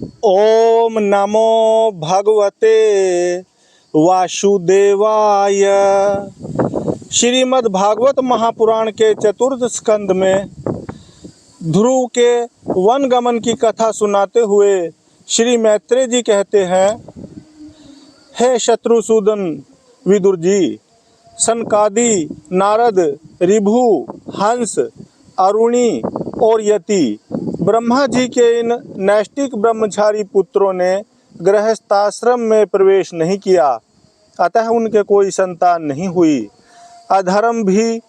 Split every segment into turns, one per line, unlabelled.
ओम नमो भगवते वासुदेवाय। श्रीमद् भागवत महापुराण के चतुर्थ स्कंद में ध्रुव के वन गमन की कथा सुनाते हुए श्री मैत्रेय जी कहते हैं, हे शत्रुसूदन विदुर जी, सनकादि, नारद, ऋभु, हंस, अरुणी और यति ब्रह्मा जी के इन नैष्टिक ब्रह्मचारी पुत्रों ने गृहस्थाश्रम में प्रवेश नहीं किया, अतः उनके कोई संतान नहीं हुई। अधर्म भी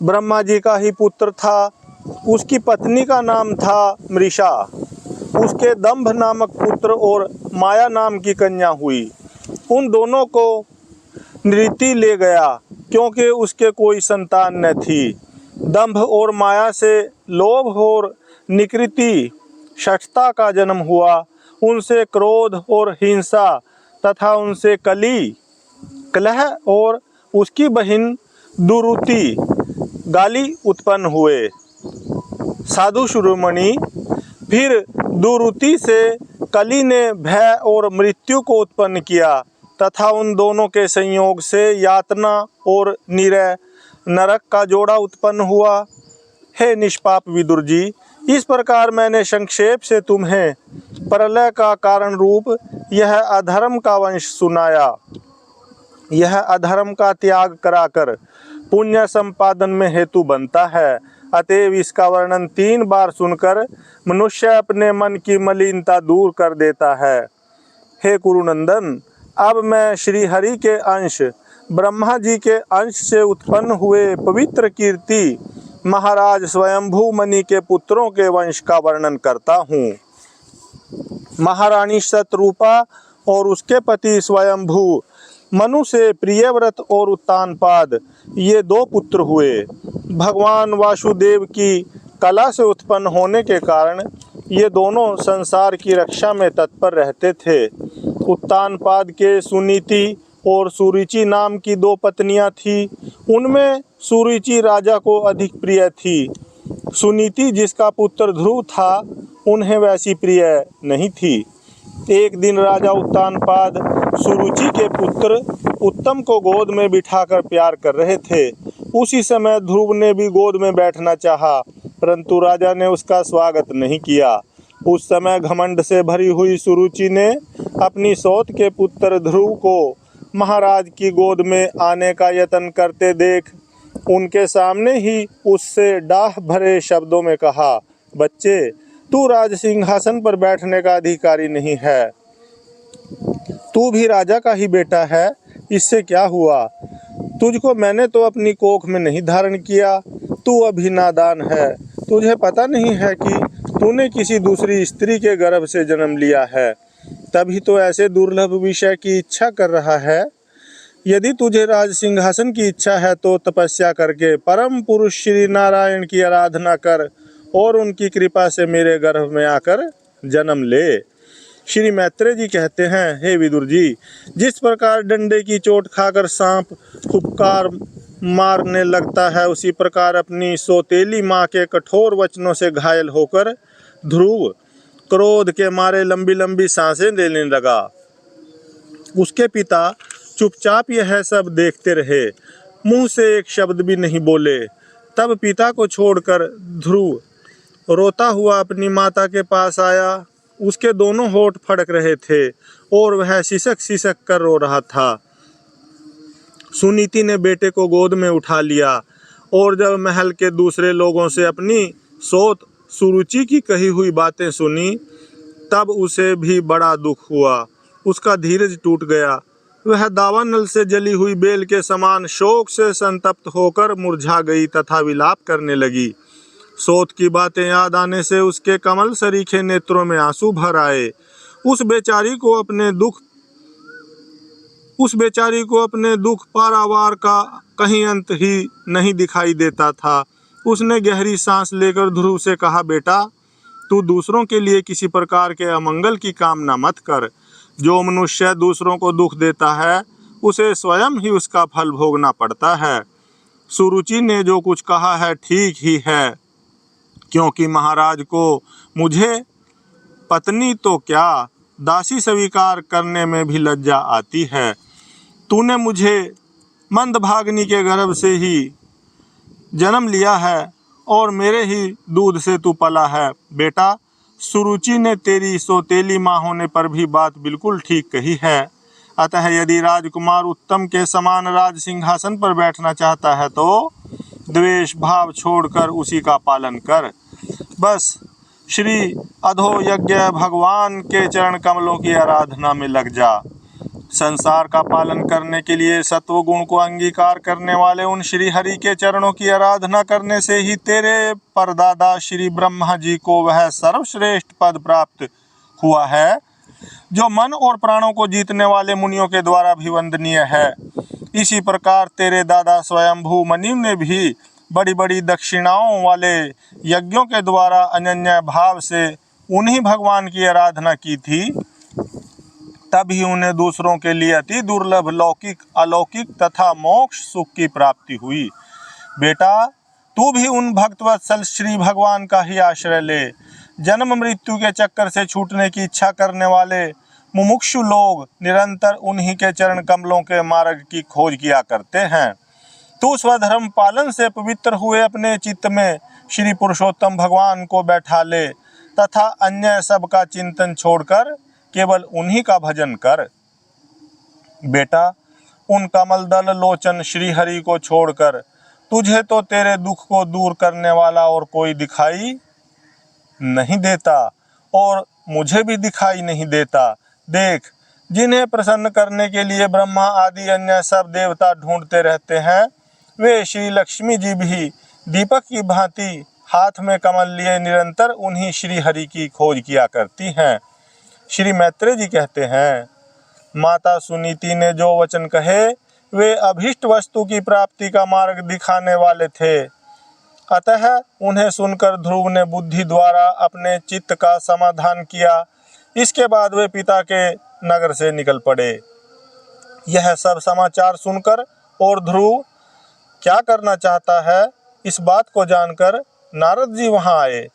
ब्रह्मा जी का ही पुत्र था। उसकी पत्नी का नाम था मृषा। उसके दंभ नामक पुत्र और माया नाम की कन्या हुई। उन दोनों को नृति ले गया क्योंकि उसके कोई संतान न थी। दंभ और माया से लोभ और निकृति शठता का जन्म हुआ। उनसे क्रोध और हिंसा तथा उनसे कलह और उसकी बहन दुरुति गाली उत्पन्न हुए। साधु शिरोमणि, फिर दुरुति से कली ने भय और मृत्यु को उत्पन्न किया तथा उन दोनों के संयोग से यातना और निरय नरक का जोड़ा उत्पन्न हुआ। हे निष्पाप विदुर जी, इस प्रकार मैंने संक्षेप से तुम्हें प्रलय का कारण रूप यह अधर्म का वंश सुनाया। यह अधर्म का त्याग कराकर पुण्य संपादन में हेतु बनता है। अतएव इसका वर्णन 3 बार सुनकर मनुष्य अपने मन की मलिनता दूर कर देता है। हे कुरुनंदन, अब मैं श्री हरि के अंश ब्रह्मा जी के अंश से उत्पन्न हुए पवित्र कीर्ति महाराज स्वयंभू मणि के पुत्रों के वंश का वर्णन करता हूँ। महारानी शतरूपा और उसके पति स्वयंभू मनु से प्रियव्रत और उत्तानपाद, ये 2 पुत्र हुए। भगवान वासुदेव की कला से उत्पन्न होने के कारण ये दोनों संसार की रक्षा में तत्पर रहते थे। उत्तानपाद के सुनीति और सुरुचि नाम की 2 पत्नियां थीं। उनमें सुरुचि राजा को अधिक प्रिय थी। सुनीति, जिसका पुत्र ध्रुव था, उन्हें वैसी प्रिय नहीं थी। एक दिन राजा उत्तानपाद सुरुचि के पुत्र उत्तम को गोद में बिठाकर प्यार कर रहे थे। उसी समय ध्रुव ने भी गोद में बैठना चाहा, परंतु राजा ने उसका स्वागत नहीं किया। उस समय घमंड से भरी हुई सुरुचि ने अपनी सौत के पुत्र ध्रुव को महाराज की गोद में आने का यत्न करते देख उनके सामने ही उससे डाह भरे शब्दों में कहा, बच्चे, तू राज सिंहासन पर बैठने का अधिकारी नहीं है। तू भी राजा का ही बेटा है। इससे क्या हुआ? तुझको मैंने तो अपनी कोख में नहीं धारण किया। तू अभी नादान है। तुझे पता नहीं है कि तूने किसी दूसरी स्त्री के गर्भ से जन्म लिया है, तभी तो ऐसे दुर्लभ विषय की इच्छा कर रहा है। यदि तुझे राज सिंहासन की इच्छा है तो तपस्या करके परम पुरुष श्री नारायण की आराधना कर और उनकी कृपा से मेरे गर्भ में आकर जन्म ले। श्री मैत्रेय जी कहते हैं, हे विदुर जी, जिस प्रकार डंडे की चोट खाकर सांप फुफकार मारने लगता है, उसी प्रकार अपनी सौतेली माँ के कठोर वचनों से घायल होकर ध्रुव क्रोध के मारे लंबी लंबी सांसें लेने लगा। उसके पिता चुपचाप यह सब देखते रहे, मुंह से एक शब्द भी नहीं बोले। तब पिता को छोड़कर ध्रुव रोता हुआ अपनी माता के पास आया। उसके दोनों होंठ फड़क रहे थे और वह सिसक सिसक कर रो रहा था। सुनीति ने बेटे को गोद में उठा लिया और जब महल के दूसरे लोगों से अपनी सौत सुरुचि की कही हुई बातें सुनी, तब उसे भी बड़ा दुख हुआ। उसका धीरज टूट गया। वह दावानल से जली हुई बेल के समान शोक से संतप्त होकर मुरझा गई तथा विलाप करने लगी। सौत की बातें याद आने से उसके कमल सरीखे नेत्रों में आंसू भर आए। उस बेचारी को अपने दुख पारावार का कहीं अंत ही नहीं दिखाई देता था। उसने गहरी सांस लेकर ध्रुव से कहा, बेटा, तू दूसरों के लिए किसी प्रकार के अमंगल की कामना मत कर। जो मनुष्य दूसरों को दुख देता है, उसे स्वयं ही उसका फल भोगना पड़ता है। सुरुचि ने जो कुछ कहा है ठीक ही है, क्योंकि महाराज को मुझे पत्नी तो क्या, दासी स्वीकार करने में भी लज्जा आती है। तूने मुझे मंदभागिनी के गर्भ से ही जन्म लिया है और मेरे ही दूध से तू पला है। बेटा, सुरुचि ने तेरी सौतेली माँ होने पर भी बात बिल्कुल ठीक कही है। अतः यदि राजकुमार उत्तम के समान राज सिंहासन पर बैठना चाहता है तो द्वेष भाव छोड़कर उसी का पालन कर। बस श्री अधो यज्ञ भगवान के चरण कमलों की आराधना में लग जा। संसार का पालन करने के लिए सत्व गुण को अंगीकार करने वाले उन श्री हरि के चरणों की आराधना करने से ही तेरे परदादा श्री ब्रह्मा जी को वह सर्वश्रेष्ठ पद प्राप्त हुआ है जो मन और प्राणों को जीतने वाले मुनियों के द्वारा भी वंदनीय है। इसी प्रकार तेरे दादा स्वयंभू मनु ने भी बड़ी बड़ी दक्षिणाओं वाले यज्ञों के द्वारा अनन्य भाव से उन्हीं भगवान की आराधना की थी, तभी उन्हें दूसरों के लिए अति दुर्लभ लौकिक अलौकिक तथा मोक्ष सुख की प्राप्ति हुई। बेटा, तू भी उन भक्तवत्सल श्री भगवान का ही आश्रय ले। जन्म मृत्यु के चक्कर से छूटने की इच्छा करने वाले मुमुक्षु लोग निरंतर उन्हीं के चरण कमलों के मार्ग की खोज किया करते हैं। तू स्वधर्म पालन से पवित्र हुए अपने चित्त में श्री पुरुषोत्तम भगवान को बैठा ले तथा अन्य सब का चिंतन छोड़कर केवल उन्हीं का भजन कर। बेटा, उन कमल दल लोचन श्री हरि को छोड़कर तुझे तो तेरे दुख को दूर करने वाला और कोई दिखाई नहीं देता और मुझे भी दिखाई नहीं देता। देख, जिन्हें प्रसन्न करने के लिए ब्रह्मा आदि अन्य सब देवता ढूंढते रहते हैं, वे श्री लक्ष्मी जी भी दीपक की भांति हाथ में कमल लिए निरंतर उन्हीं श्री हरि की खोज किया करती हैं। श्री मैत्रेय जी कहते हैं, माता सुनीति ने जो वचन कहे वे अभीष्ट वस्तु की प्राप्ति का मार्ग दिखाने वाले थे। अतः उन्हें सुनकर ध्रुव ने बुद्धि द्वारा अपने चित्त का समाधान किया। इसके बाद वे पिता के नगर से निकल पड़े। यह सब समाचार सुनकर और ध्रुव क्या करना चाहता है, इस बात को जानकर नारद जी वहां आए।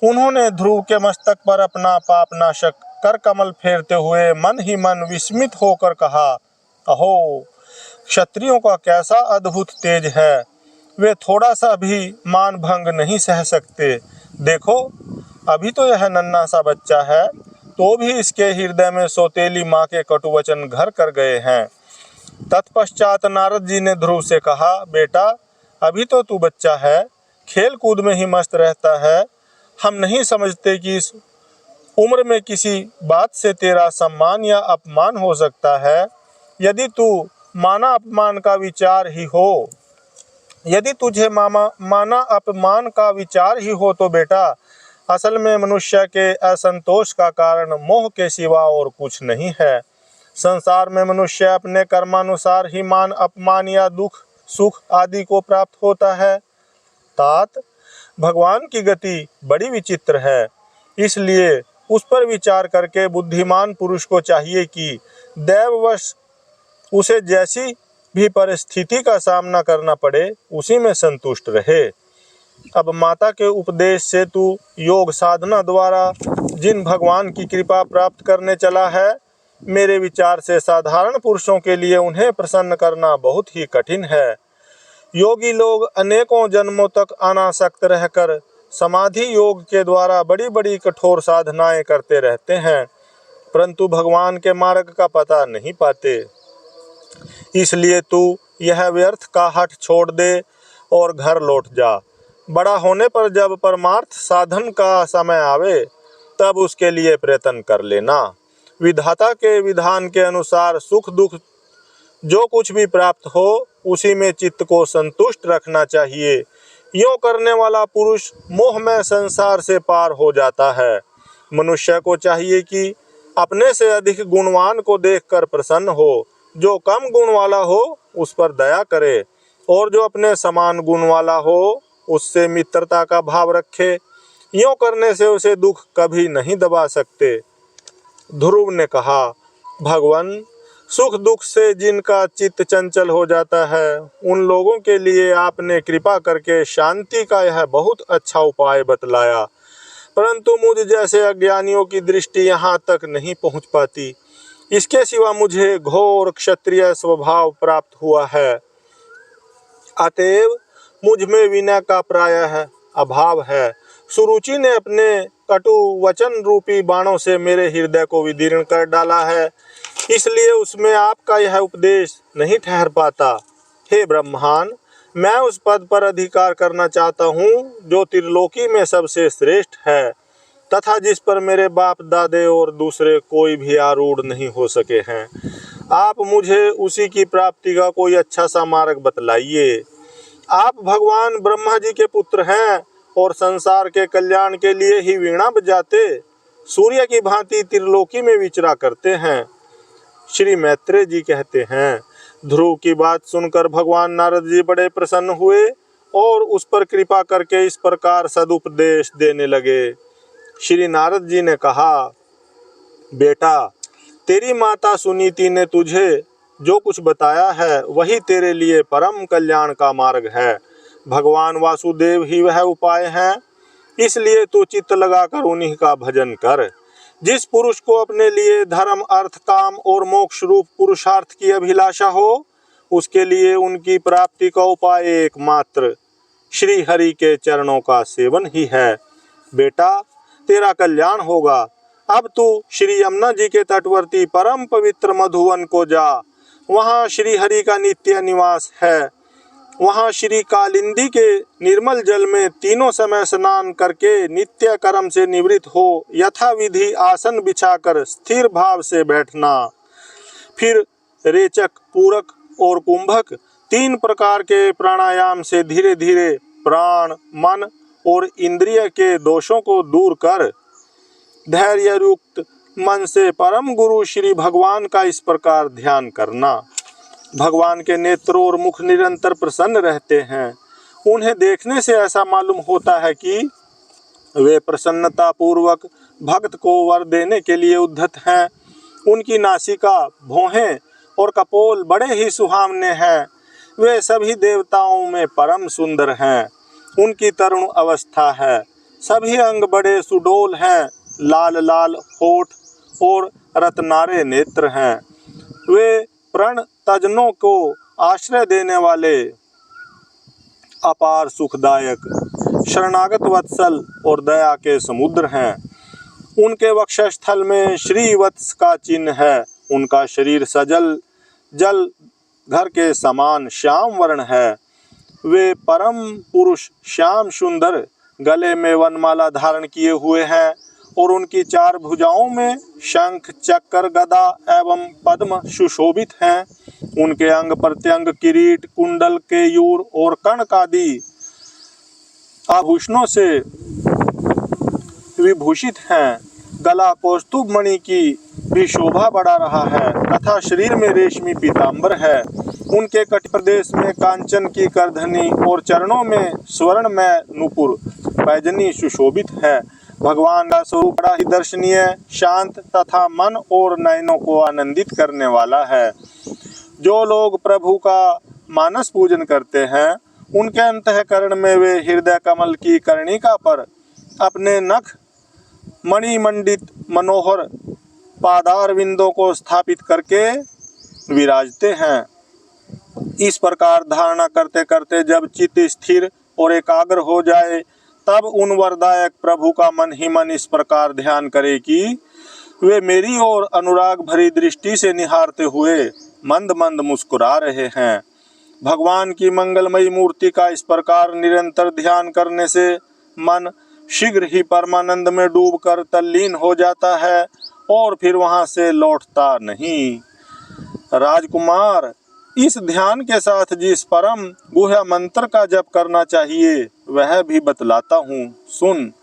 उन्होंने ध्रुव के मस्तक पर अपना पाप नाशक कर कमल फेरते हुए मन ही मन विस्मित होकर कहा, अहो, क्षत्रियों का कैसा अद्भुत तेज है। वे थोड़ा सा भी मान भंग नहीं सह सकते। देखो, अभी तो यह नन्हा सा बच्चा है, तो भी इसके हृदय में सौतेली माँ के कटु वचन घर कर गए हैं। तत्पश्चात नारद जी ने ध्रुव से कहा, बेटा, अभी तो तू बच्चा है, खेल कूद में ही मस्त रहता है। हम नहीं समझते कि इस उम्र में किसी बात से तेरा सम्मान या अपमान हो सकता है। यदि तू माना अपमान का विचार ही हो यदि तुझे माना अपमान का विचार ही हो तो बेटा, असल में मनुष्य के असंतोष का कारण मोह के सिवा और कुछ नहीं है। संसार में मनुष्य अपने कर्मानुसार ही मान अपमान या दुख सुख आदि को प्राप्त होता है। तात, भगवान की गति बड़ी विचित्र है, इसलिए उस पर विचार करके बुद्धिमान पुरुष को चाहिए कि दैववश उसे जैसी भी परिस्थिति का सामना करना पड़े उसी में संतुष्ट रहे। अब माता के उपदेश से तू योग साधना द्वारा जिन भगवान की कृपा प्राप्त करने चला है, मेरे विचार से साधारण पुरुषों के लिए उन्हें प्रसन्न करना बहुत ही कठिन है। योगी लोग अनेकों जन्मों तक अनासक्त रहकर समाधि योग के द्वारा बड़ी बड़ी कठोर साधनाएं करते रहते हैं, परंतु भगवान के मार्ग का पता नहीं पाते। इसलिए तू यह व्यर्थ का हठ छोड़ दे और घर लौट जा। बड़ा होने पर जब परमार्थ साधन का समय आवे तब उसके लिए प्रयत्न कर लेना। विधाता के विधान के अनुसार सुख दुख जो कुछ भी प्राप्त हो उसी में चित्त को संतुष्ट रखना चाहिए। यूं करने वाला पुरुष मोहमय संसार से पार हो जाता है। मनुष्य को चाहिए कि अपने से अधिक गुणवान को देखकर प्रसन्न हो, जो कम गुण वाला हो उस पर दया करे और जो अपने समान गुण वाला हो उससे मित्रता का भाव रखे। यूं करने से उसे दुख कभी नहीं दबा सकते। ध्रुव ने कहा, भगवान, सुख दुख से जिनका चित्त चंचल हो जाता है उन लोगों के लिए आपने कृपा करके शांति का यह बहुत अच्छा उपाय बतलाया, परंतु मुझ जैसे अज्ञानियों की दृष्टि यहाँ तक नहीं पहुँच पाती। इसके सिवा मुझे घोर क्षत्रिय स्वभाव प्राप्त हुआ है, अतएव मुझ में विनय का प्रायः अभाव है। सुरुचि ने अपने कटु वचन रूपी बाणों से मेरे हृदय को विदीर्ण कर डाला है, इसलिए उसमें आपका यह उपदेश नहीं ठहर पाता। हे ब्रह्मान, मैं उस पद पर अधिकार करना चाहता हूँ जो त्रिलोकी में सबसे श्रेष्ठ है तथा जिस पर मेरे बाप दादे और दूसरे कोई भी आरूढ़ नहीं हो सके हैं। आप मुझे उसी की प्राप्ति का कोई अच्छा सा मार्ग बतलाइए। आप भगवान ब्रह्मा जी के पुत्र हैं और संसार के कल्याण के लिए ही वीणा बजाते सूर्य की भांति त्रिलोकी में विचरा करते हैं। श्री मैत्रेय जी कहते हैं, ध्रुव की बात सुनकर भगवान नारद जी बड़े प्रसन्न हुए और उस पर कृपा करके इस प्रकार सदुपदेश देने लगे। श्री नारद जी ने कहा, बेटा, तेरी माता सुनीति ने तुझे जो कुछ बताया है वही तेरे लिए परम कल्याण का मार्ग है। भगवान वासुदेव ही वह उपाय हैं, इसलिए तू चित्त लगाकर उन्हीं का भजन कर। जिस पुरुष को अपने लिए धर्म, अर्थ, काम और मोक्ष रूप पुरुषार्थ की अभिलाषा हो, उसके लिए उनकी प्राप्ति का उपाय एकमात्र श्री हरि के चरणों का सेवन ही है। बेटा, तेरा कल्याण होगा। अब तू श्री यमुना जी के तटवर्ती परम पवित्र मधुवन को जा। वहाँ श्री हरि का नित्य निवास है। वहाँ श्री कालिंदी के निर्मल जल में तीनों समय स्नान करके नित्य कर्म से निवृत्त हो यथा विधि आसन बिछाकर स्थिर भाव से बैठना। फिर रेचक, पूरक और कुंभक 3 प्रकार के प्राणायाम से धीरे धीरे प्राण, मन और इंद्रिय के दोषों को दूर कर धैर्य युक्त मन से परम गुरु श्री भगवान का इस प्रकार ध्यान करना। भगवान के नेत्रों और मुख निरंतर प्रसन्न रहते हैं। उन्हें देखने से ऐसा मालूम होता है कि वे प्रसन्नता पूर्वक भक्त को वर देने के लिए उद्धत हैं। उनकी नासिका, भौहें और कपोल बड़े ही सुहावने हैं। वे सभी देवताओं में परम सुंदर हैं। उनकी तरुण अवस्था है। सभी अंग बड़े सुडोल हैं। लाल लाल होठ और रत्नारे नेत्र हैं। वे प्रण तजनों को आश्रय देने वाले अपार सुखदायक, शरणागत वत्सल और दया के समुद्र हैं। उनके वक्षस्थल में श्री वत्स का चिन्ह है। उनका शरीर सजल जल घर के समान श्याम वर्ण है। वे परम पुरुष श्याम सुंदर गले में वनमाला धारण किए हुए हैं और उनकी 4 भुजाओं में शंख, चक्र, गदा एवं पद्म सुशोभित हैं। उनके अंग प्रत्यंग किरीट, कुंडल, केयूर और कणक आदि आभूषणों से विभूषित हैं। गला कौस्तुभ मणि की भी शोभा बढ़ा रहा है तथा शरीर में रेशमी पीतांबर है। उनके कट प्रदेश में कांचन की करधनी और चरणों में स्वर्णमय नूपुर पैजनी सुशोभित है। भगवान का स्वरूप बड़ा ही दर्शनीय, शांत तथा मन और नयनों को आनंदित करने वाला है। जो लोग प्रभु का मानस पूजन करते हैं, उनके अंतःकरण में वे हृदय कमल की कर्णिका पर अपने नख मणिमंडित मनोहर पादार विंदों को स्थापित करके विराजते हैं। इस प्रकार धारणा करते करते जब चित्त स्थिर और एकाग्र हो जाए, तब उन वरदायक प्रभु का मन ही मन इस प्रकार ध्यान करे कि वे मेरी ओर अनुराग भरी दृष्टि से निहारते हुए मंद मंद मुस्कुरा रहे हैं। भगवान की मंगलमयी मूर्ति का इस प्रकार निरंतर ध्यान करने से मन शीघ्र ही परमानंद में डूबकर तल्लीन हो जाता है और फिर वहां से लौटता नहीं। राजकुमार, इस ध्यान के साथ जिस परम गुह्य मंत्र का जप करना चाहिए वह भी बतलाता हूँ, सुन।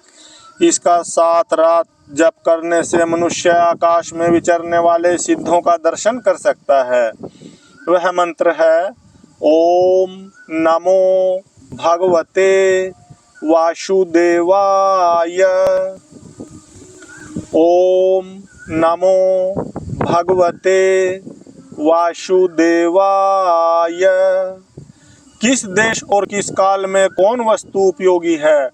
इसका 7 रात जप करने से मनुष्य आकाश में विचरने वाले सिद्धों का दर्शन कर सकता है। वह मंत्र है, ओम नमो भगवते वासुदेवाय। ओम नमो भगवते वासुदेवाय। किस देश और किस काल में कौन वस्तु उपयोगी है,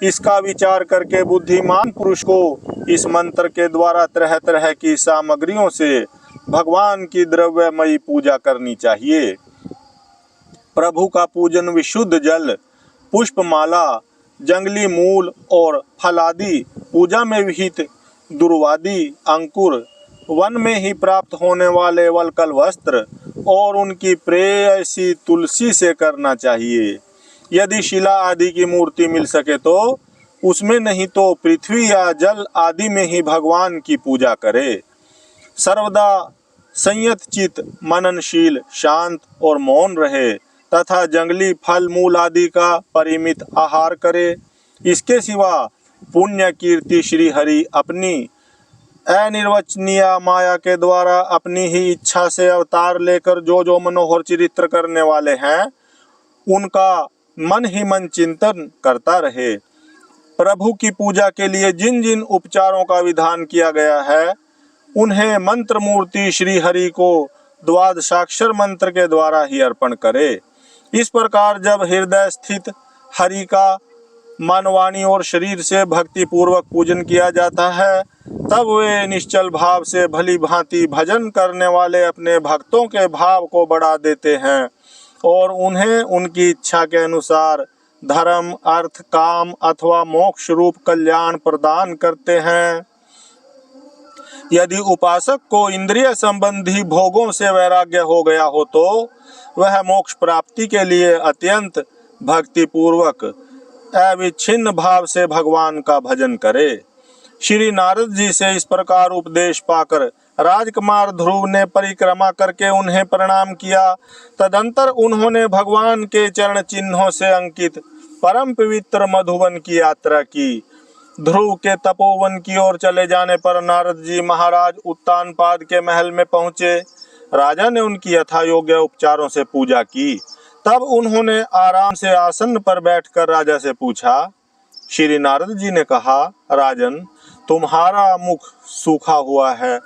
इसका विचार करके बुद्धिमान पुरुष को इस मंत्र के द्वारा तरह तरह की सामग्रियों से भगवान की द्रव्यमयी पूजा करनी चाहिए। प्रभु का पूजन विशुद्ध जल, पुष्पमाला, जंगली मूल और फलादि, पूजा में विहित दुर्वादि अंकुर, वन में ही प्राप्त होने वाले वल्कल वस्त्र और उनकी प्रेयसी तुलसी से करना चाहिए। यदि शिला आदि की मूर्ति मिल सके तो उसमें, नहीं तो पृथ्वी या जल आदि में ही भगवान की पूजा करे। सर्वदा संयत चित, मननशील, शांत और मौन रहे तथा जंगली फल मूल आदि का परिमित आहार करे। इसके सिवा पुण्य कीर्ति श्री हरि अपनी अनिर्वचनीय माया के द्वारा अपनी ही इच्छा से अवतार लेकर जो मनोहर चरित्र करने वाले हैं, उनका मन ही मन चिंतन करता रहे। प्रभु की पूजा के लिए जिन जिन उपचारों का विधान किया गया है, उन्हें मंत्र मूर्ति श्री हरि को द्वादशाक्षर मंत्र के द्वारा ही अर्पण करे। इस प्रकार जब हृदय स्थित हरि का मन, वाणी और शरीर से भक्ति पूर्वक पूजन किया जाता है, तब वे निश्चल भाव से भली भांति भजन करने वाले अपने भक्तों के भाव को बढ़ा देते हैं और उन्हें उनकी इच्छा के अनुसार धर्म, अर्थ, काम अथवा मोक्ष रूप कल्याण प्रदान करते हैं। यदि उपासक को इंद्रिय संबंधी भोगों से वैराग्य हो गया हो तो वह मोक्ष प्राप्ति के लिए अत्यंत भक्ति पूर्वक अविच्छिन्न भाव से भगवान का भजन करे। श्री नारद जी से इस प्रकार उपदेश पाकर राजकुमार ध्रुव ने परिक्रमा करके उन्हें प्रणाम किया। तदंतर उन्होंने भगवान के चरण चिन्हों से अंकित परम पवित्र मधुवन की यात्रा की। ध्रुव के तपोवन की ओर चले जाने पर नारद जी महाराज उत्तानपाद के महल में पहुंचे। राजा ने उनकी यथा योग्य उपचारों से पूजा की। तब उन्होंने आराम से आसन पर बैठकर राजा से पूछा। श्री नारद जी ने कहा, राजन, तुम्हारा मुख सूखा हुआ है,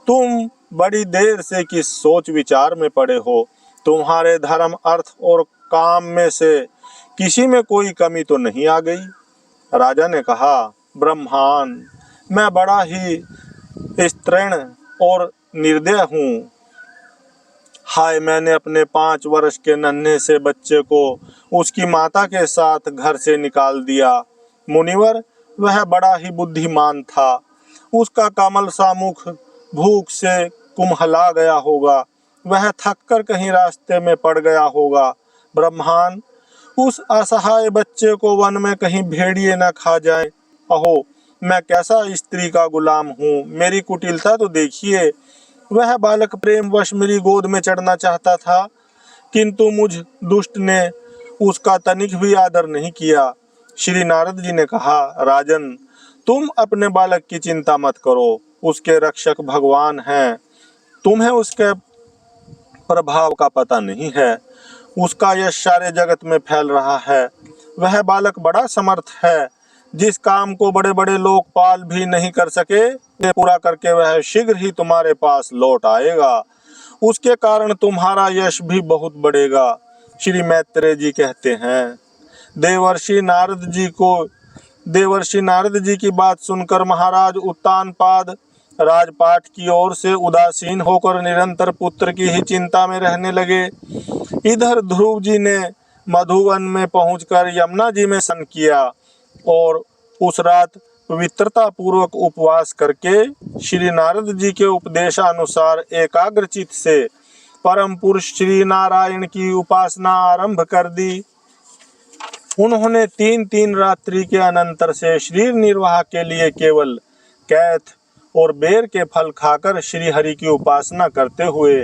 तुम बड़ी देर से किस सोच विचार में पड़े हो। तुम्हारे धर्म, अर्थ और काम में से किसी में कोई कमी तो नहीं आ गई। राजा ने कहा, ब्रह्मान, मैं बड़ा ही स्त्रीण और निर्दय हूँ। हाय, मैंने अपने 5 वर्ष के नन्हे से बच्चे को उसकी माता के साथ घर से निकाल दिया। मुनिवर, वह बड़ा ही बुद्धिमान था। उसका कमल सा मुख भूख से कुम्हला गया होगा। वह थककर कहीं रास्ते में पड़ गया होगा। ब्रह्मान, उस असहाय बच्चे को वन में कहीं भेड़िए न खा जाए। अहो, मैं कैसा स्त्री का गुलाम हूँ। मेरी कुटिलता तो देखिए। वह बालक प्रेमवश मेरी गोद में चढ़ना चाहता था, किंतु मुझ दुष्ट ने उसका तनिक भी आदर नहीं किया। श्री नारद जी ने कहा, राजन, तुम अपने बालक की चिंता मत करो। उसके रक्षक भगवान हैं। तुम्हें उसके प्रभाव का पता नहीं है। उसका यश सारे जगत में फैल रहा है। वह बालक बड़ा समर्थ है। जिस काम को बड़े बड़े लोकपाल भी नहीं कर सके, पूरा करके वह शीघ्र ही तुम्हारे पास लौट आएगा। उसके कारण तुम्हारा यश भी बहुत बढ़ेगा। श्री मैत्रेय जी कहते हैं, देवर्षि नारद जी की बात सुनकर महाराज उत्तानपाद राजपाट की ओर से उदासीन होकर निरंतर पुत्र की ही चिंता में रहने लगे। इधर ध्रुव जी ने मधुवन में पहुंचकर यमुना जी में स्नान किया और उस रात पवित्रता पूर्वक उपवास करके श्री नारद जी के उपदेशानुसार एकाग्रचित से परम पुरुष श्री नारायण की उपासना आरंभ कर दी। उन्होंने 3 रात्रि के अनंतर से शरीर निर्वाह के लिए केवल कैथ और बेर के फल खाकर श्री हरि की उपासना करते हुए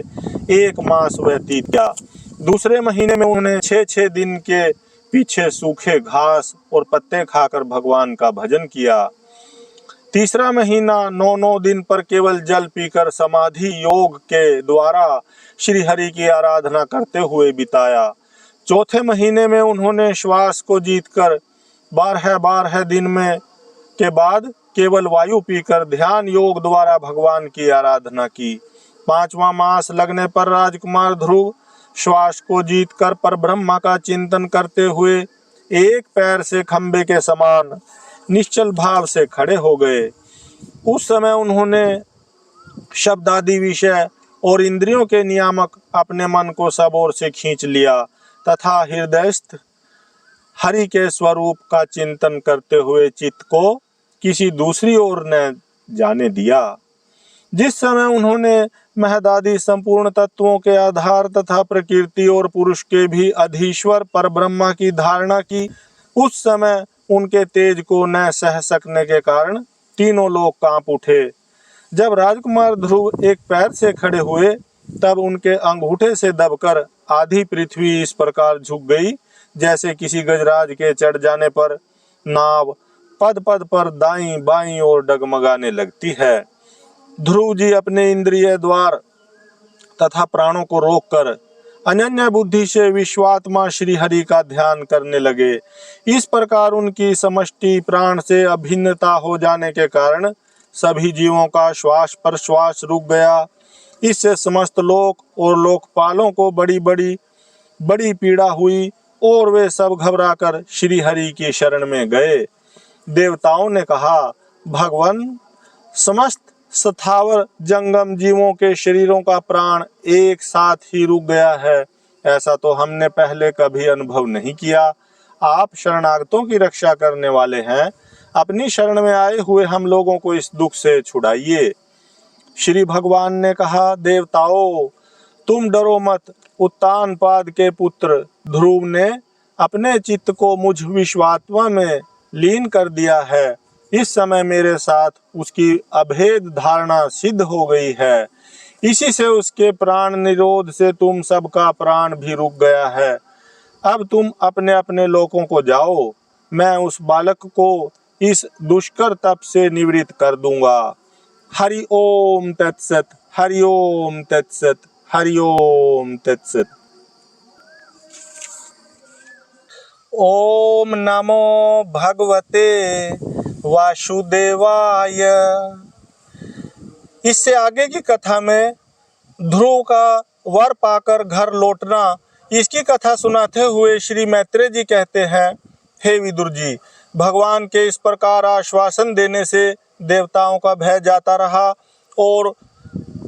1 मास व्यतीत किया। दूसरे महीने में उन्होंने 6 दिन के पीछे सूखे घास और पत्ते खाकर भगवान का भजन किया। तीसरा महीना 9 दिन पर केवल जल पीकर समाधि योग के द्वारा श्री हरि की आराधना करते हुए बिताया। चौथे महीने में उन्होंने श्वास को जीतकर 12 दिन में के बाद केवल वायु पीकर ध्यान योग द्वारा भगवान की आराधना की। 5वां मास लगने पर राजकुमार ध्रुव श्वास को जीतकर पर ब्रह्मा का चिंतन करते हुए एक पैर से खंबे के समान निश्चल भाव से खड़े हो गए। उस समय उन्होंने शब्द आदि विषय और इंद्रियों के नियामक अपने मन को सब ओर से खींच लिया तथा हृदयस्थ हरि के स्वरूप का चिंतन करते हुए चित्त को किसी दूसरी ओर न जाने दिया। जिस समय उन्होंने महदादि संपूर्ण तत्वों के आधार तथा प्रकृति और पुरुष के भी अधीश्वर पर ब्रह्मा की धारणा की, उस समय उनके तेज को न सह सकने के कारण तीनों लोग कांप उठे। जब राजकुमार ध्रुव एक पैर से खड़े हुए तब उनके अंगूठे से दबकर आधी पृथ्वी इस प्रकार झुक गई जैसे किसी गजराज के चढ़ जाने पर नाव पद पद पर दाईं बाईं ओर डगमगाने लगती है। ध्रुव जी अपने इंद्रिय द्वार तथा प्राणों को रोककर अनन्य बुद्धि से विश्वात्मा श्री हरि का ध्यान करने लगे। इस प्रकार उनकी समष्टि प्राण से अभिन्नता हो जाने के कारण सभी जीवों का श्वास पर श्वास रुक गया। इससे समस्त लोक और लोकपालों को बड़ी पीड़ा हुई और वे सब घबराकर श्री हरि की शरण में गए। देवताओं ने कहा, भगवान, समस्त स्थावर जंगम जीवों के शरीरों का प्राण एक साथ ही रुक गया है, ऐसा तो हमने पहले कभी अनुभव नहीं किया। आप शरणागतों की रक्षा करने वाले हैं, अपनी शरण में आए हुए हम लोगों को इस दुख से छुड़ाइए। श्री भगवान ने कहा, देवताओं, तुम डरो मत। उत्तानपाद के पुत्र ध्रुव ने अपने चित्त को मुझ विश्वात्मा में लीन कर दिया है। इस समय मेरे साथ उसकी अभेद धारणा सिद्ध हो गई है। इसी से उसके प्राण निरोध से तुम सबका प्राण भी रुक गया है। अब तुम अपने अपने लोकों को जाओ, मैं उस बालक को इस दुष्कर तप से निवृत्त कर दूंगा। हरि ओम तत्सत, हरि ओम तत्सत, हरि ओम तत्सत। ओम नमो भगवते वासुदेवाय। इससे आगे की कथा में ध्रुव का वर पाकर घर लौटना, इसकी कथा सुनाते हुए श्री मैत्रेय जी कहते हैं, हे विदुर जी, भगवान के इस प्रकार आश्वासन देने से देवताओं का भय जाता रहा और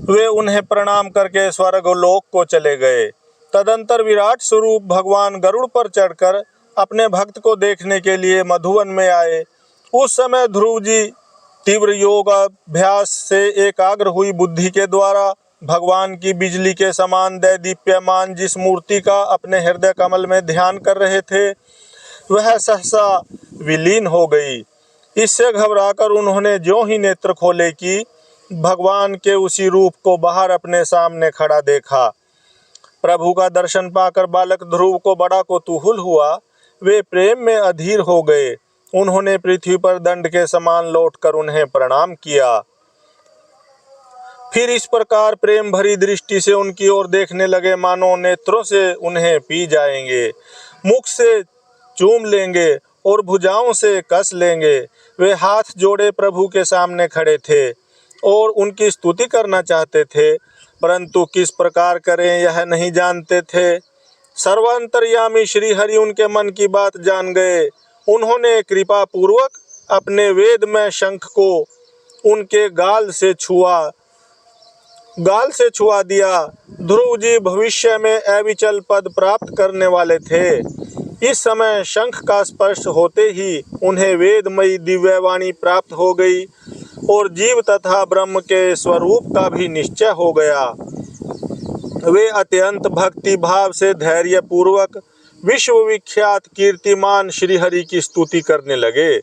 वे उन्हें प्रणाम करके स्वर्ग लोक को चले गए। तदंतर विराट स्वरूप भगवान गरुड़ पर चढ़कर अपने भक्त को देखने के लिए मधुवन में आए। उस समय ध्रुव जी तीव्र योग अभ्यास से एकाग्र हुई बुद्धि के द्वारा भगवान की बिजली के समान दैदीप्यमान जिस मूर्ति का अपने हृदय कमल में ध्यान कर रहे थे, वह सहसा विलीन हो गई। इससे घबराकर उन्होंने ज्यों ही नेत्र खोले कि भगवान के उसी रूप को बाहर अपने सामने खड़ा देखा। प्रभु का दर्शन पाकर बालक ध्रुव को बड़ा कौतूहल हुआ। वे प्रेम में अधीर हो गए। उन्होंने पृथ्वी पर दंड के समान लौटकर उन्हें प्रणाम किया। फिर इस प्रकार प्रेम भरी दृष्टि से उनकी ओर देखने लगे मानो नेत्रों से उन्हें पी जाएंगे, मुख से चूम लेंगे और भुजाओं से कस लेंगे। वे हाथ जोड़े प्रभु के सामने खड़े थे और उनकी स्तुति करना चाहते थे, परंतु किस प्रकार करें यह नहीं जानते थे। सर्वांतर्यामी श्री हरि उनके मन की बात जान गए। उन्होंने कृपा पूर्वक अपने वेदमय शंख को उनके गाल से छुआ दिया। ध्रुव जी भविष्य में अविचल पद प्राप्त करने वाले थे। इस समय शंख का स्पर्श होते ही उन्हें वेदमयी दिव्यवाणी प्राप्त हो गई और जीव तथा ब्रह्म के स्वरूप का भी निश्चय हो गया। वे अत्यंत भक्ति भाव से धैर्य पूर्वक विश्व विख्यात कीर्तिमान श्री हरि की स्तुति करने लगे।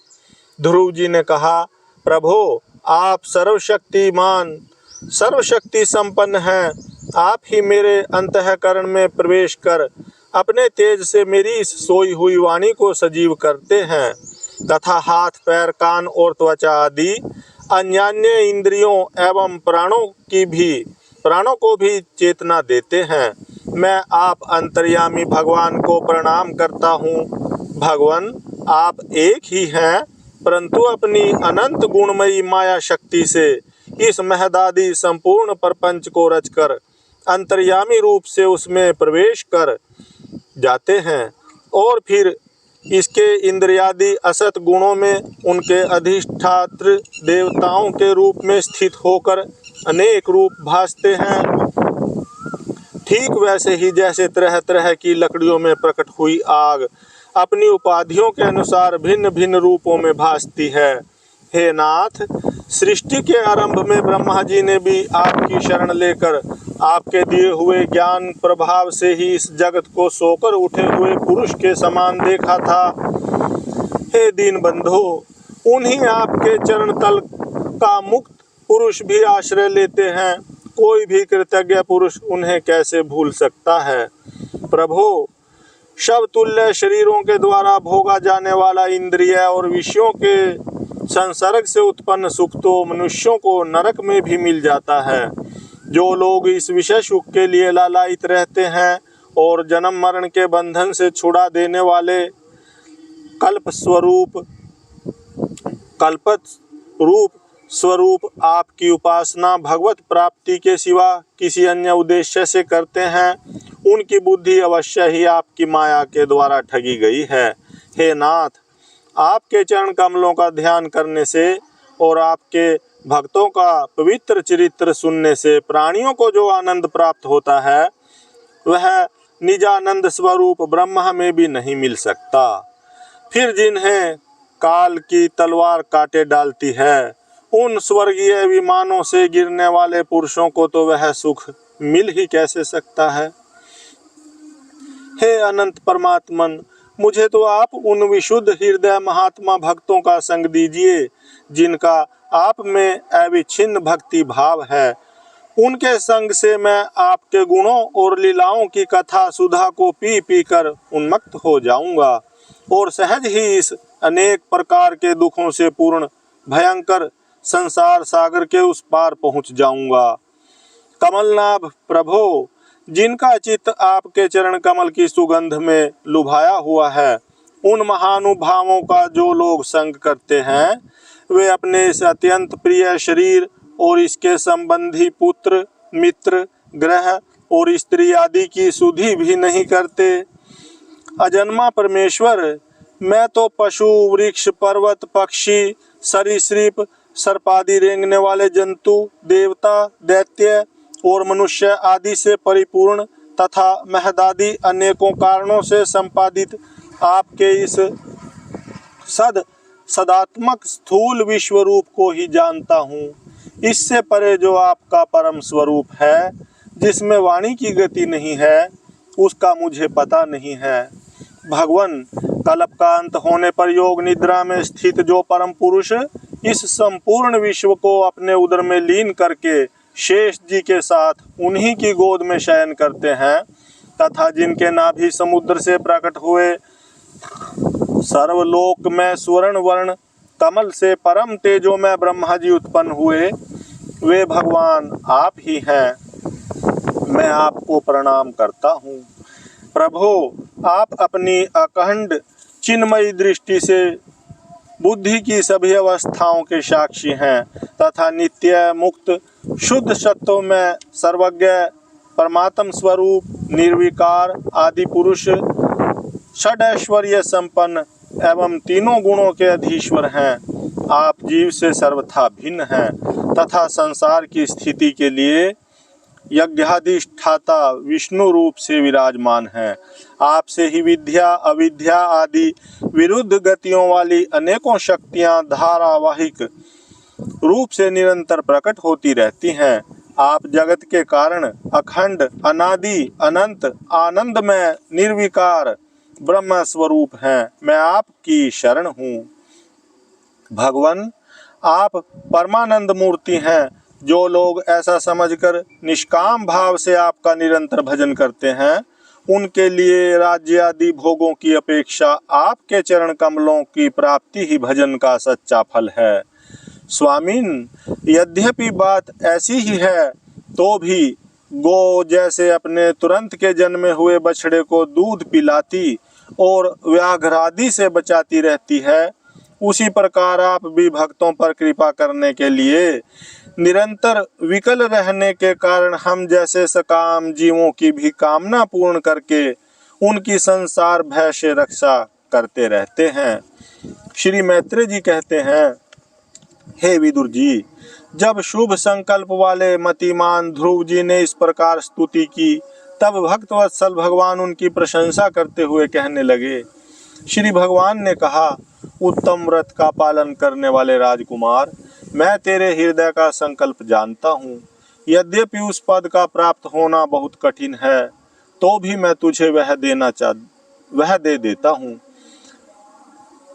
ध्रुव जी ने कहा, प्रभो, आप सर्वशक्तिमान सर्वशक्ति संपन्न हैं। आप ही मेरे अंतःकरण में प्रवेश कर अपने तेज से मेरी इस सोई हुई वाणी को सजीव करते हैं तथा हाथ, पैर, कान और त्वचा आदि अन्यान्य इंद्रियों एवं प्राणों को भी चेतना देते हैं। मैं आप अंतर्यामी भगवान को प्रणाम करता हूँ। भगवान, आप एक ही हैं, परंतु अपनी अनंत गुणमयी माया शक्ति से इस महदादि संपूर्ण प्रपंच को रचकर अंतर्यामी रूप से उसमें प्रवेश कर जाते हैं और फिर इसके इंद्रियादि असत गुणों में उनके अधिष्ठात्र देवताओं के रूप में स्थित होकर अनेक रूप भासते हैं। ठीक वैसे ही जैसे तरह तरह की लकड़ियों में प्रकट हुई आग अपनी उपाधियों के अनुसार भिन्न भिन्न रूपों में भासती है। हे नाथ, सृष्टि के आरंभ में ब्रह्मा जी ने भी आपकी शरण लेकर आपके दिए हुए ज्ञान प्रभाव से ही इस जगत को सोकर उठे हुए पुरुष के समान देखा था। हे दीन बंधो, उन्हीं आपके चरण तल का मुक्त पुरुष भी आश्रय लेते हैं। कोई भी कृतज्ञ पुरुष उन्हें कैसे भूल सकता है। प्रभो, शव तुल्य शरीरों के द्वारा भोगा जाने वाला इंद्रिय और विषयों के संसर्ग से उत्पन्न सुख तो मनुष्यों को नरक में भी मिल जाता है। जो लोग इस विषय सुख के लिए लालायित रहते हैं और जन्म मरण के बंधन से छुड़ा देने वाले कल्पत रूप स्वरूप आपकी उपासना भगवत प्राप्ति के सिवा किसी अन्य उद्देश्य से करते हैं, उनकी बुद्धि अवश्य ही आपकी माया के द्वारा ठगी गई है। हे नाथ, आपके चरण कमलों का ध्यान करने से और आपके भक्तों का पवित्र चरित्र सुनने से प्राणियों को जो आनंद प्राप्त होता है वह निजानंद स्वरूप ब्रह्म में भी नहीं मिल सकता। फिर जिन्हें काल की तलवार काटे डालती है, उन स्वर्गीय विमानों से गिरने वाले पुरुषों को तो वह सुख मिल ही कैसे सकता है। हे अनंत परमात्मन, मुझे तो आप उन विशुद्ध हृदय महात्मा भक्तों का संग दीजिए जिनका आप में अविच्छिन्न भक्ति भाव है। उनके संग से मैं आपके गुणों और लीलाओं की कथा सुधा को पी पी कर उन्मत्त हो जाऊंगा और सहज ही इस अनेक प्रकार के दुखों से पूर्ण भयंकर संसार सागर के उस पार पहुंच जाऊंगा। कमलनाभ प्रभो, जिनका चित्त आपके चरण कमल की सुगंध में लुभाया हुआ है, उन महानुभावों का जो लोग संग करते हैं वे अपने इस अत्यंत प्रिय शरीर और इसके संबंधी पुत्र मित्र ग्रह और स्त्री आदि की सुधि भी नहीं करते। अजन्मा परमेश्वर, मैं तो पशु वृक्ष पर्वत पक्षी सरीसृप सर्पादि रेंगने वाले जंतु देवता दैत्य और मनुष्य आदि से परिपूर्ण तथा महदादि अनेकों कारणों से संपादित आपके इस सदात्मक स्थूल विश्व रूप को ही जानता हूँ। इससे परे जो आपका परम स्वरूप है, जिसमें वाणी की गति नहीं है, उसका मुझे पता नहीं है। भगवन, कल्प का अंत होने पर योग निद्रा में स्थित जो परम पुरुष इस संपूर्ण विश्व को अपने उदर में लीन करके शेष जी के साथ उन्हीं की गोद में शयन करते हैं तथा जिनके नाभि समुद्र से प्रकट हुए सर्वलोक में स्वर्ण वर्ण कमल से परम तेजो में ब्रह्मा जी उत्पन्न हुए, वे भगवान आप ही हैं। मैं आपको प्रणाम करता हूँ। प्रभो, आप अपनी अखंड चिन्मयी दृष्टि से बुद्धि की सभी अवस्थाओं के साक्षी हैं तथा नित्य मुक्त शुद्ध सत्व में सर्वज्ञ परमात्म स्वरूप निर्विकार आदि पुरुष षडैश्वर्य संपन्न एवं तीनों गुणों के अधीश्वर हैं। आप जीव से सर्वथा भिन्न हैं तथा संसार की स्थिति के लिए यज्ञाधिष्ठाता विष्णु रूप से विराजमान हैं। आपसे ही विद्या अविद्या आदि विरुद्ध गतियों वाली अनेकों शक्तियां धारावाहिक रूप से निरंतर प्रकट होती रहती हैं। आप जगत के कारण अखंड अनादि अनंत आनंदमय निर्विकार ब्रह्म स्वरूप हैं। मैं आपकी शरण हूँ। भगवन, आप परमानंद मूर्ति हैं। जो लोग ऐसा समझकर निष्काम भाव से आपका निरंतर भजन करते हैं, उनके लिए राज्य आदि भोगों की अपेक्षा आपके चरण कमलों की प्राप्ति ही भजन का सच्चा फल है। स्वामिन, यद्यपि बात ऐसी ही है तो भी गो जैसे अपने तुरंत के जन्मे हुए बछड़े को दूध पिलाती और व्याघ्रादि से बचाती रहती है, उसी प्रकार आप भी भक्तों पर कृपा करने के लिए निरंतर विकल रहने के कारण हम जैसे सकाम जीवों की भी कामना पूर्ण करके उनकी संसार भय से रक्षा करते रहते हैं। श्री मैत्रेय जी कहते हैं, हे विदुर जी, जब शुभ संकल्प वाले मतिमान ध्रुव जी ने इस प्रकार स्तुति की, तब भक्तवत्सल भगवान उनकी प्रशंसा करते हुए कहने लगे। श्री भगवान ने कहा, उत्तम व्रत का पालन करने वाले राजकुमार, मैं तेरे हृदय का संकल्प जानता हूँ। यद्यपि उस पद का प्राप्त होना बहुत कठिन है, तो भी मैं तुझे वह दे देता हूँ।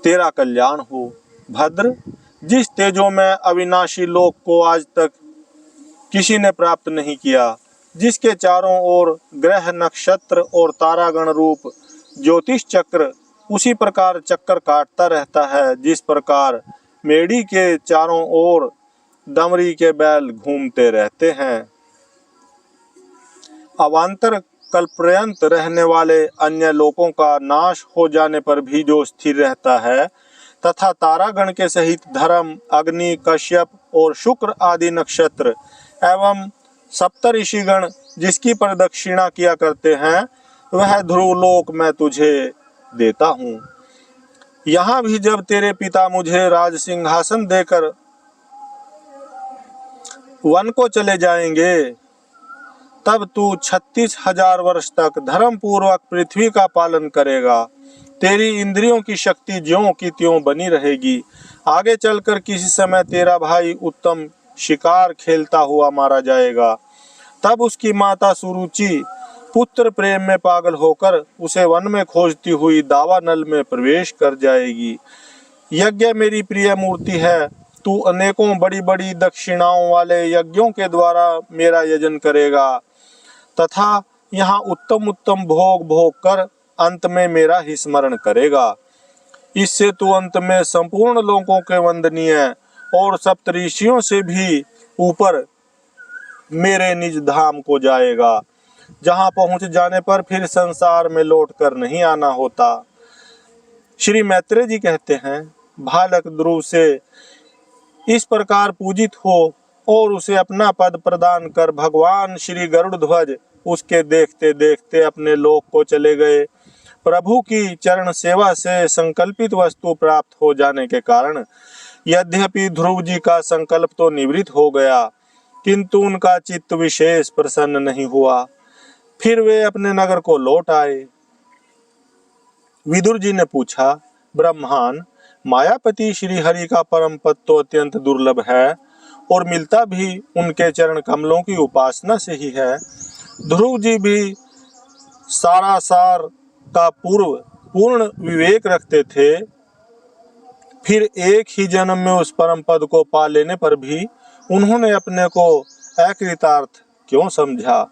तेरा कल्याण हो। भद्र, जिस तेजो में अविनाशी लोक को आज तक किसी ने प्राप्त नहीं किया, जिसके चारों ओर ग्रह नक्षत्र और तारागण रूप ज्योतिष चक्र उसी प्रकार चक्कर काटता रहता है जिस प्रकार मेढ़ी के चारों ओर दमरी के बैल घूमते रहते हैं। अवान्तर कल्पर्यंत रहने वाले अन्य लोकों का नाश हो जाने पर भी जो स्थिर रहता है, तथा तारागण के सहित धर्म, अग्नि, कश्यप और शुक्र आदि नक्षत्र एवं सप्तऋषिगण जिसकी प्रदक्षिणा किया करते हैं, वह ध्रुवलोक मैं तुझे देता हूँ। यहाँ भी जब तेरे पिता मुझे राज सिंहासन देकर वन को चले जाएंगे, तब तू 36,000 वर्ष तक धर्म पूर्वक पृथ्वी का पालन करेगा। तेरी इंद्रियों की शक्ति ज्यों की त्यों बनी रहेगी। आगे चलकर किसी समय तेरा भाई उत्तम शिकार खेलता हुआ मारा जाएगा। तब उसकी माता सुरुचि पुत्र प्रेम में पागल होकर उसे वन में खोजती हुई दावानल में प्रवेश कर जाएगी। यज्ञ मेरी प्रिय मूर्ति है। तू अनेकों बड़ी बड़ी दक्षिणाओं वाले यज्ञों के द्वारा मेरा यजन करेगा तथा यहाँ उत्तम उत्तम भोग भोग कर अंत में मेरा ही स्मरण करेगा। इससे तू अंत में संपूर्ण लोगों के वंदनीय और सप्तऋषियों से भी ऊपर मेरे निज धाम को जाएगा, जहाँ पहुँच जाने पर फिर संसार में लौट कर नहीं आना होता। श्री मैत्रेय जी कहते हैं, बालक ध्रुव से इस प्रकार पूजित हो और उसे अपना पद प्रदान कर भगवान श्री गरुड़ध्वज उसके देखते देखते अपने लोक को चले गए। प्रभु की चरण सेवा से संकल्पित वस्तु प्राप्त हो जाने के कारण यद्यपि ध्रुव जी का संकल्प तो निवृत्त हो गया, किंतु उनका चित्त विशेष प्रसन्न नहीं हुआ। फिर वे अपने नगर को लौट आए। विदुर जी ने पूछा, ब्रह्मान, मायापति श्री हरि का परम पद तो अत्यंत दुर्लभ है और मिलता भी उनके चरण कमलों की उपासना से ही है। ध्रुव जी भी सारासार का पूर्ण विवेक रखते थे, फिर एक ही जन्म में उस परम पद को पा लेने पर भी उन्होंने अपने को अकृतार्थ क्यों समझा।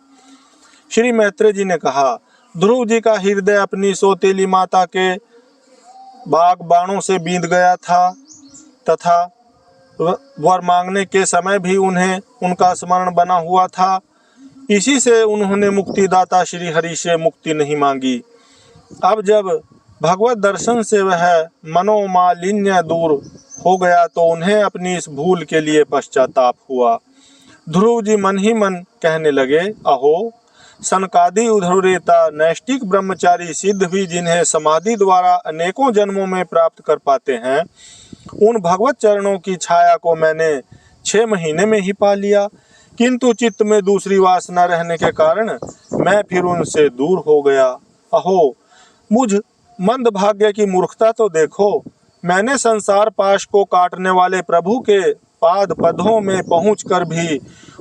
श्री मैत्रेय जी ने कहा, ध्रुव जी का हृदय अपनी सौतेली माता के बाग बाणों से बींध गया था तथा वर मांगने के समय भी उन्हें उनका स्मरण बना हुआ था। इसी से उन्होंने मुक्तिदाता श्री हरि से मुक्ति नहीं मांगी। अब जब भगवत दर्शन से वह मनोमालिन्य दूर हो गया तो उन्हें अपनी इस भूल के लिए पश्चाताप हुआ। ध्रुव जी मन ही मन कहने लगे, अहो, सनकादि उद्धरेता नैष्टिक ब्रह्मचारी सिद्ध भी जिन्हें समाधि द्वारा अनेकों जन्मों में प्राप्त कर पाते हैं, उन भगवत चरणों की छाया को मैंने 6 महीने में ही पा लिया, किंतु चित्त में दूसरी वासना रहने के कारण मैं फिर उनसे दूर हो गया। अहो, मुझ मंद भाग्य की मूर्खता तो देखो। मैंने संसार पाश को काटने वाले प्रभु के पाद पदों में पहुंचकर भी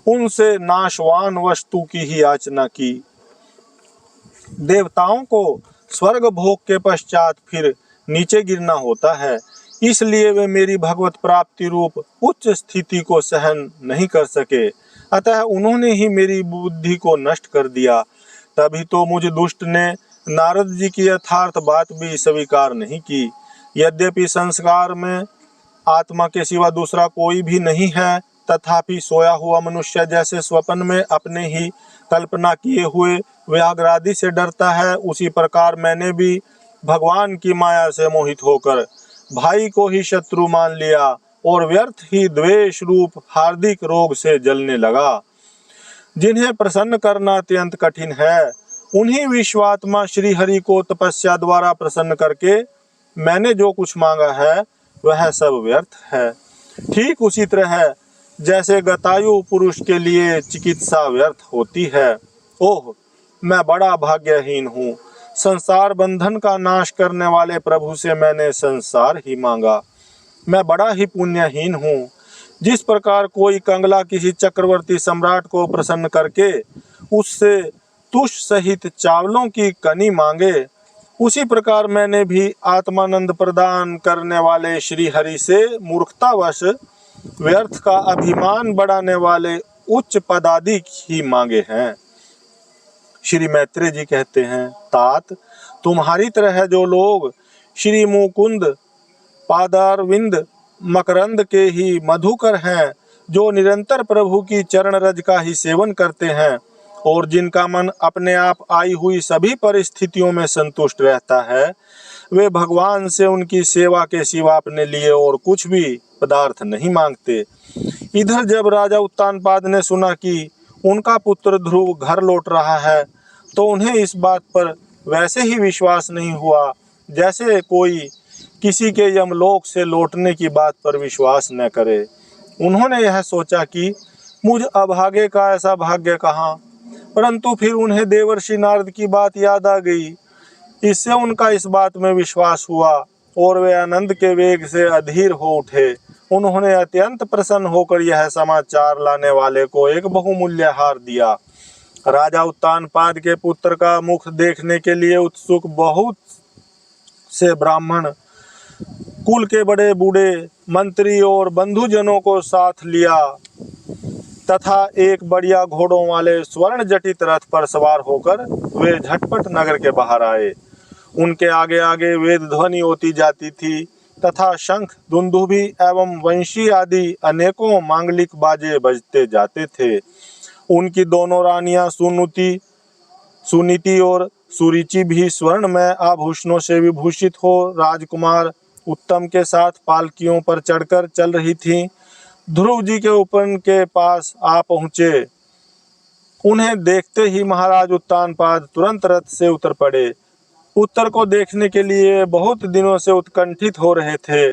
उनसे नाशवान वस्तु की ही याचना की। देवताओं को स्वर्ग भोग के पश्चात फिर नीचे गिरना होता है, इसलिए वे मेरी भगवत प्राप्ति रूप उच्च स्थिति को सहन नहीं कर सके, अतः उन्होंने ही मेरी बुद्धि को नष्ट कर दिया। तभी तो मुझ दुष्ट ने नारद जी की यथार्थ बात भी स्वीकार नहीं की। यद्यपि संस्कार में आत्मा के सिवा दूसरा कोई भी नहीं है, तथापि सोया हुआ मनुष्य जैसे स्वप्न में अपने ही कल्पना किए हुए व्याघ्रादि से डरता है, उसी प्रकार मैंने भी भगवान की माया से मोहित होकर भाई को ही शत्रु मान लिया और व्यर्थ ही द्वेष रूप हार्दिक रोग से जलने लगा। जिन्हें प्रसन्न करना अत्यंत कठिन है, उन्हीं विश्वात्मा श्री हरि को तपस्या द्वारा प्रसन्न करके मैंने जो कुछ मांगा है वह सब व्यर्थ है। ठीक उसी तरह जैसे गतायु पुरुष के लिए चिकित्सा व्यर्थ होती है। ओह, मैं बड़ा भाग्यहीन हूँ। संसार बंधन का नाश करने वाले प्रभु से मैंने संसार ही मांगा। मैं बड़ा ही पुण्यहीन हूँ। जिस प्रकार कोई कंगला किसी चक्रवर्ती सम्राट को प्रसन्न करके उससे तुष सहित चावलों की कनी मांगे, उसी प्रकार मैंने भी आत्मानंद प्रदान करने वाले श्री हरि से मूर्खतावश व्यर्थ का अभिमान बढ़ाने वाले उच्च पदादि ही मांगे हैं। श्री मैत्रेय जी कहते हैं, तात, तुम्हारी तरह जो लोग श्री मुकुंद पादारविंद मकरंद के ही मधुकर हैं, जो निरंतर प्रभु की चरण रज का ही सेवन करते हैं और जिनका मन अपने आप आई हुई सभी परिस्थितियों में संतुष्ट रहता है, वे भगवान से उनकी सेवा के सिवा अपने लिए और कुछ भी पदार्थ नहीं मांगते। इधर जब राजा उत्तानपाद ने सुना कि उनका पुत्र ध्रुव घर लौट रहा है, तो उन्हें इस बात पर वैसे ही विश्वास नहीं हुआ जैसे कोई किसी के यमलोक से लौटने की बात पर विश्वास न करे। उन्होंने यह सोचा कि मुझ अभागे का ऐसा भाग्य कहाँ, परंतु फिर उन्हें देवर्षि नारद की बात याद आ गई। इससे उनका इस बात में विश्वास हुआ और वे आनंद के वेग से अधीर हो उठे। उन्होंने अत्यंत प्रसन्न होकर यह समाचार लाने वाले को एक बहुमूल्य हार दिया। राजा उत्तानपाद के पुत्र का मुख देखने के लिए उत्सुक बहुत से ब्राह्मण, कुल के बड़े बूढ़े, मंत्री और बंधुजनों को साथ लिया तथा एक बढ़िया घोड़ों वाले स्वर्ण जटित रथ पर सवार होकर वे झटपट नगर के बाहर आए। उनके आगे आगे वेद ध्वनि होती जाती थी तथा शंख, दुंदुभी एवं वंशी आदि अनेकों मांगलिक बाजे बजते जाते थे। उनकी दोनों रानियां सुनीति और सुरुचि भी स्वर्णमय आभूषणों से विभूषित हो राजकुमार उत्तम के साथ पालकियों पर चढ़कर चल रही थीं। ध्रुव जी के उपवन के पास आ पहुँचे। उन्हें देखते ही महाराज उत्तानपाद तुरंत रथ से उतर पड़े। उत्तर को देखने के लिए बहुत दिनों से उत्कंठित हो रहे थे।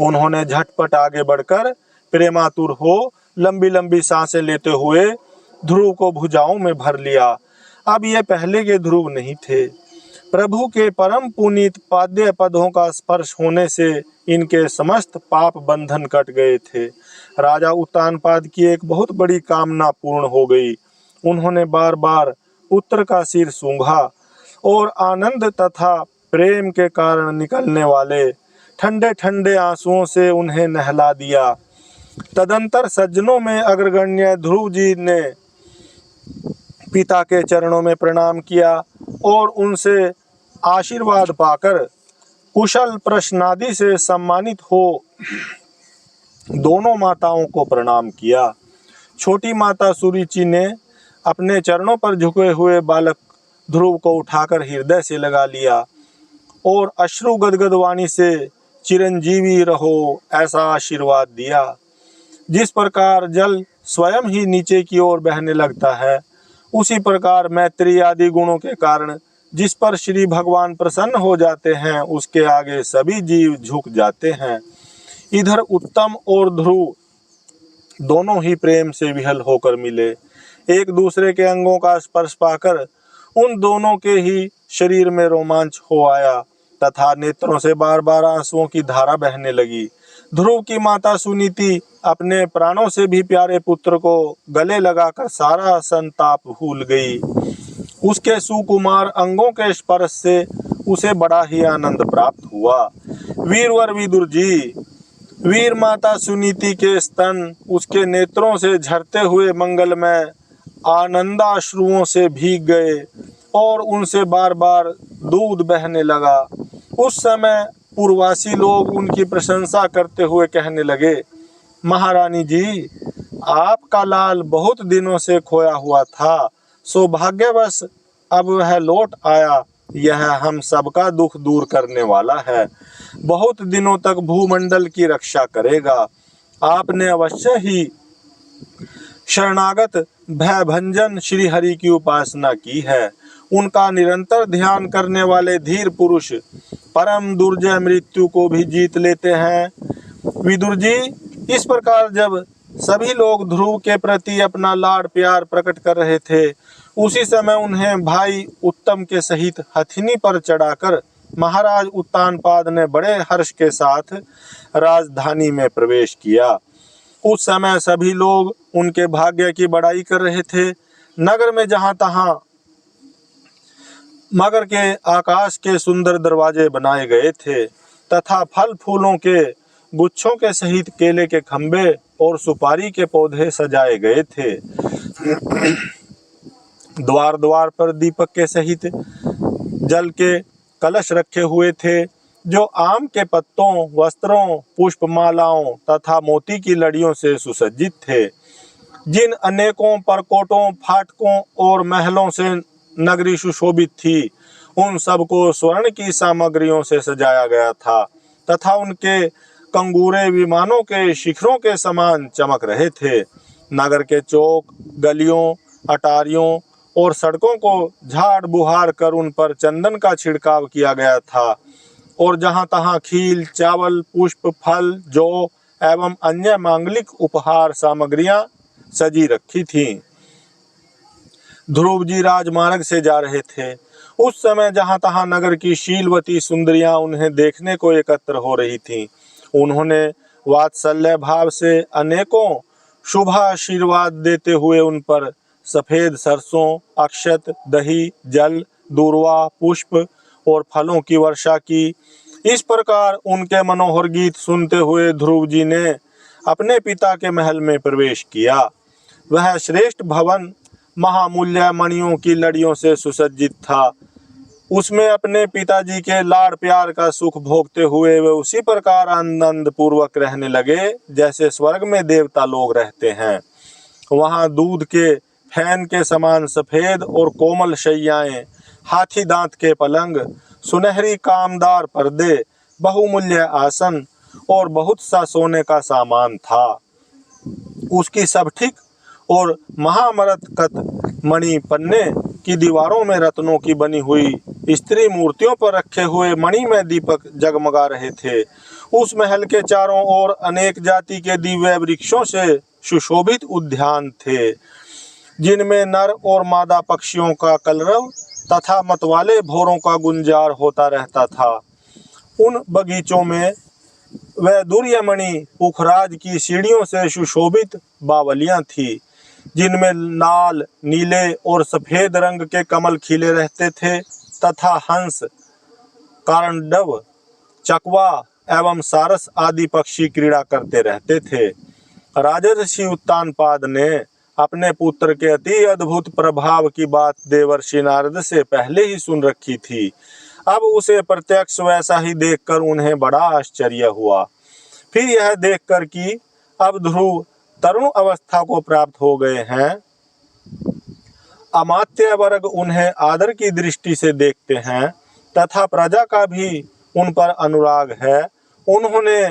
उन्होंने झटपट आगे बढ़कर प्रेमातुर हो लंबी लंबी सांसें लेते हुए ध्रुव को भुजाओं में भर लिया। अब ये पहले के ध्रुव नहीं थे। प्रभु के परम पुनीत पाद्य पदों का स्पर्श होने से इनके समस्त पाप बंधन कट गए थे। राजा उत्तानपाद की एक बहुत बड़ी कामना पूर्ण हो गई। उन्होंने बार बार उत्तर का सिर सूंघा और आनंद तथा प्रेम के कारण निकलने वाले ठंडे ठंडे आंसुओं से उन्हें नहला दिया। तदंतर सज्जनों में अग्रगण्य ध्रुव जी ने पिता के चरणों में प्रणाम किया और उनसे आशीर्वाद पाकर कुशल प्रश्नादि से सम्मानित हो दोनों माताओं को प्रणाम किया। छोटी माता सुरुचि ने अपने चरणों पर झुके हुए बालक ध्रुव को उठाकर हृदय से लगा लिया और अश्रु गदगद वाणी से चिरंजीवी रहो ऐसा आशीर्वाद दिया। जिस प्रकार जल स्वयं ही नीचे की ओर बहने लगता है, उसी प्रकार मैत्री आदि गुणों के कारण जिस पर श्री भगवान प्रसन्न हो जाते हैं, उसके आगे सभी जीव झुक जाते हैं। इधर उत्तम और ध्रुव दोनों ही प्रेम से विहल होकर मिले। एक दूसरे के अंगों का स्पर्श पाकर उन दोनों के ही शरीर में रोमांच हो आया तथा नेत्रों से बार बार आंसुओं की धारा बहने लगी। ध्रुव की माता सुनीति अपने प्राणों से भी प्यारे पुत्र को गले लगाकर सारा संताप भूल गई। उसके सुकुमार अंगों के स्पर्श से उसे बड़ा ही आनंद प्राप्त हुआ। वीरवर विदुर जी, वीर माता सुनीति के स्तन उसके नेत्रों से झरते हुए मंगलमय आनंदाश्रुओं से भीग गए और उनसे बार बार दूध बहने लगा। उस समय पूर्ववासी लोग उनकी प्रशंसा करते हुए कहने लगे, महारानी जी, आपका लाल बहुत दिनों से खोया हुआ था, सौभाग्यवश अब वह लौट आया। यह हम सबका दुख दूर करने वाला है, बहुत दिनों तक भूमंडल की रक्षा करेगा। आपने अवश्य ही शरणागत भयभंजन श्री हरि की उपासना की है। उनका निरंतर ध्यान करने वाले धीर पुरुष परम दुर्जय मृत्यु को भी जीत लेते हैं। विदुर जी, इस प्रकार जब सभी लोग ध्रुव के प्रति अपना लाड़ प्यार प्रकट कर रहे थे, उसी समय उन्हें भाई उत्तम के सहित हथिनी पर चढ़ाकर महाराज उत्तानपाद ने बड़े हर्ष के साथ राजधानी में प्रवेश किया। उस समय सभी लोग उनके भाग्य की बड़ाई कर रहे थे। नगर में जहां तहां मगर के आकाश के सुंदर दरवाजे बनाए गए थे तथा फल फूलों के गुच्छों के सहित केले के खंबे और सुपारी के पौधे सजाए गए थे। द्वार द्वार पर दीपक के सहित जल के कलश रखे हुए थे, जो आम के पत्तों, वस्त्रों, पुष्पमालाओं तथा मोती की लड़ियों से सुसज्जित थे। जिन अनेकों परकोटों, फाटकों और महलों से नगरी सुशोभित थी, उन सबको स्वर्ण की सामग्रियों से सजाया गया था तथा उनके कंगूरे विमानों के शिखरों के समान चमक रहे थे। नगर के चौक, गलियों, अटारियों और सड़कों को झाड़ बुहार कर उन पर चंदन का छिड़काव किया गया था और जहां तहां खील, चावल, पुष्प, फल, जौ एवं अन्य मांगलिक उपहार सामग्रियां सजी रखी थीं। ध्रुव जी राजमार्ग से जा रहे थे। उस समय जहां तहां नगर की शीलवती सुंदरियां उन्हें देखने को एकत्र हो रही थीं। उन्होंने वात्सल्य भाव से अनेकों शुभ आशीर्वाद देते हुए उन पर सफेद सरसों, अक्षत, दही, जल, दूर्वा, पुष्प और फलों की वर्षा की। इस प्रकार उनके मनोहर गीत सुनते हुए ध्रुव जी ने अपने पिता के महल में प्रवेश किया। वह श्रेष्ठ भवन महामूल्य मणियों की लड़ियों से सुसज्जित था। उसमें अपने पिताजी के लाड़ प्यार का सुख भोगते हुए वे उसी प्रकार आनंद पूर्वक रहने लगे जैसे स्वर्ग में देवता लोग रहते हैं। वहां दूध के फैन के समान सफेद और कोमल शैयाएं, हाथी दांत के पलंग, सुनहरी कामदार पर्दे, बहुमूल्य आसन और बहुत सा सोने का सामान था। उसकी सबठिक और महामरकत मणि पन्ने की दीवारों में रत्नों की बनी हुई स्त्री मूर्तियों पर रखे हुए मणि में दीपक जगमगा रहे थे। उस महल के चारों ओर अनेक जाति के दिव्य वृक्षों से सुशोभित उद्यान थे, जिनमें नर और मादा पक्षियों का कलरव तथा मतवाले भौरों का गुंजार होता रहता था। उन बगीचों में वैदुर्यमणि पुखराज की सीढ़ियों से सुशोभित बावलियां थीं, जिनमें लाल, नीले और सफेद रंग के कमल खिले रहते थे तथा हंस, कारंडव, चकवा एवं सारस आदि पक्षी क्रीड़ा करते रहते थे। राजर्षि उत्तानपाद ने अपने पुत्र के अति अद्भुत प्रभाव की बात देवर्षि नारद से पहले ही सुन रखी थी। अब उसे प्रत्यक्ष वैसा ही देखकर उन्हें बड़ा आश्चर्य हुआ। फिर यह देखकर कि अब ध्रुव तरुण अवस्था को प्राप्त हो गए हैं, अमात्य वर्ग उन्हें आदर की दृष्टि से देखते हैं तथा प्रजा का भी उन पर अनुराग है। उन्होंने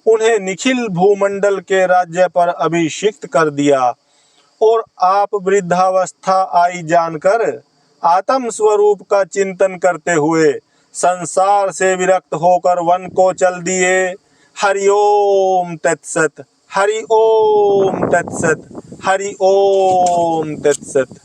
उन्हें निखिल भूमंडल के राज्य पर अभिषिक्त कर दिया और आप वृद्धावस्था आई जानकर आत्म स्वरूप का चिंतन करते हुए संसार से विरक्त होकर वन को चल दिए। हरि ओम तत्सत, हरि ओम तत्सत, हरि ओम तत्सत।